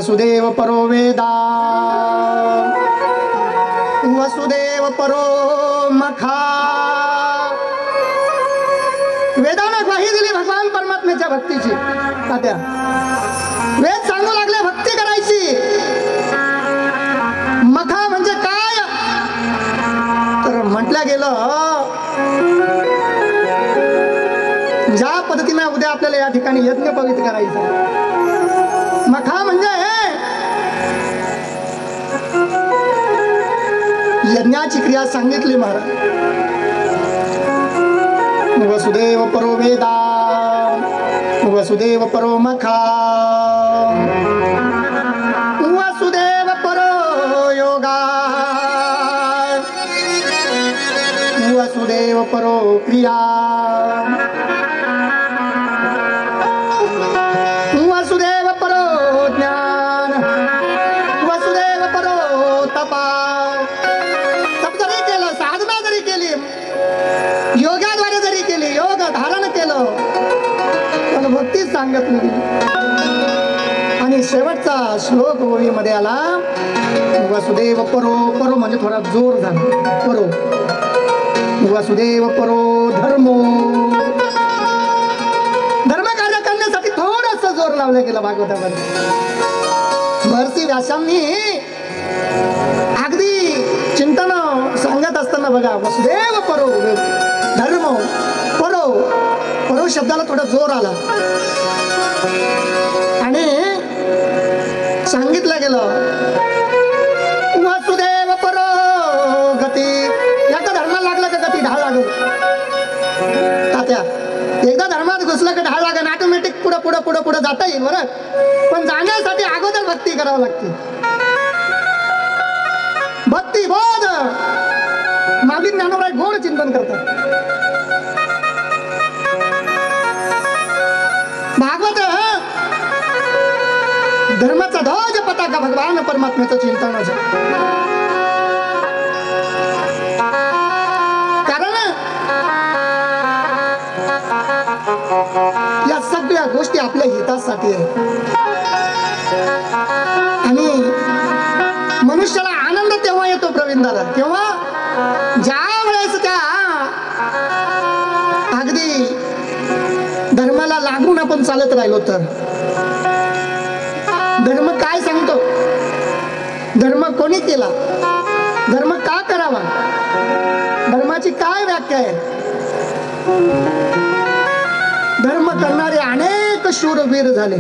वसुदेव परो वेदा वसुदेव परो मखा। वेदाने ग्वाही दिली भगवान परमात्म्याच्या भक्तीची। तात्या वेद सांगू लागले भक्ती करायची। मखा म्हणजे काय तर म्हटलं गेलं, ज्या पद्धतीने उद्या आपल्याला या ठिकाणी यज्ञ पवित्र करायचा, मखा म्हणजे यज्ञाची क्रिया सांगितली महाराज। वसुदेव परो वेदा वसुदेव परो मखा वसुदेव परो योगा वसुदेव परो क्रिया वसुदेव परो ज्ञान वसुदेव परो तपा। तप जरी केलं, साधना जरी केली, योगाद्वारे जरी केली, योग धारण केलं, पण भक्तीच सांगत नाही। आणि शेवटचा श्लोक ओळीमध्ये आला वसुदेव परो। परो म्हणजे थोडा जोर झाला, परो। वसुदेव परो धर्मो। धर्म कार्य करण्यासाठी थोडस जोर लावलं गेलं भागवतामध्ये। महर्षी व्यासांनी अगदी चिंतन सांगत असताना बघा, वसुदेव परो धर्म परो। परो शब्दाला थोडा जोर आला आणि सांगितलं गेलं वसुदेव परो गती। एकदा धर्माला लागला का गती ढाळ लागल। तात्या एकदा धर्मात घुसलं का ढाळ लागेल, ऑटोमॅटिक पुढे पुढे पुढे पुढे जाता येईल बरं, पण जाण्यासाठी अगोदर भक्ती करावं लागते। भक्ती बोध माऊली ज्ञानोबा गोड चिंतन करतात। भागवत धर्माचा ध्वज पताका भगवान परमात्म्याचं चिंतन असं। कारण या सगळ्या गोष्टी आपल्या हितासाठी आहेत। आणि मनुष्याला आनंद तेव्हा येतो प्रवीणदादा, तेव्हा ज्या वेळेस त्या अगदी धर्माला लागून आपण चालत राहिलो तर। धर्म काय सांगतो, धर्म कोणी केला, धर्म का करावा, धर्माची काय व्याख्या आहे। धर्म करणारे अनेक शूरवीर झाले।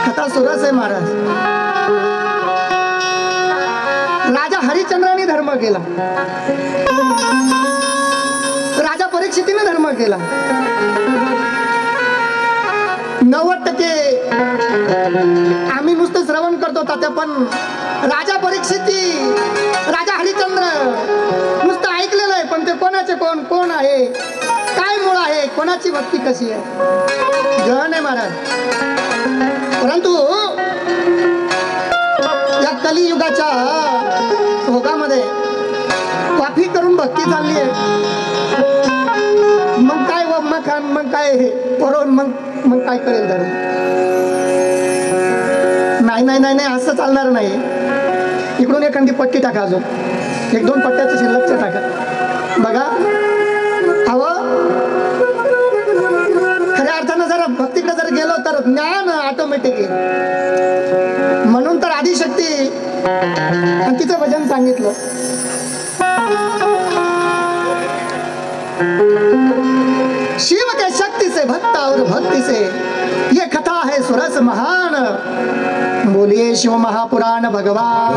कथा सुरस आहे महाराज। राजा हरिश्चंद्राने धर्म केला, राजा परीक्षितीने धर्म केला। 90% आम्ही नुसतं श्रवण करतो तात्या, पण राजा परीक्षिती, राजा हरिश्चंद्र नुसतं ऐकलेलं आहे, पण ते कोणाचे कोण कोण आहे, काय मूळ आहे, कोणाची भक्ती कशी आहे, गहन आहे महाराज। परंतु या कलियुगाच्या भोगामध्ये कॉफी करून भक्ती चालली आहे। मग काय मखान, मग काय हे परोन, मग काय करेल धर्म। नाही नाही नाही नाही असं चालणार नाही। इकडून एखादी पट्टी टाका, अजून 1-2 पट्ट्याचं शिल्लकचं टाका बघा। हवं खऱ्या अर्थानं जर भक्तीकडे जर गेलो तर ज्ञान ऑटोमॅटिक येईल। म्हणून तर आदिशक्ती आणि तिचं भजन सांगितलं, शिव के शक्ति से भक्त और भक्ति से ये कथा है सुरस महान। बोलिए शिव महापुराण भगवान।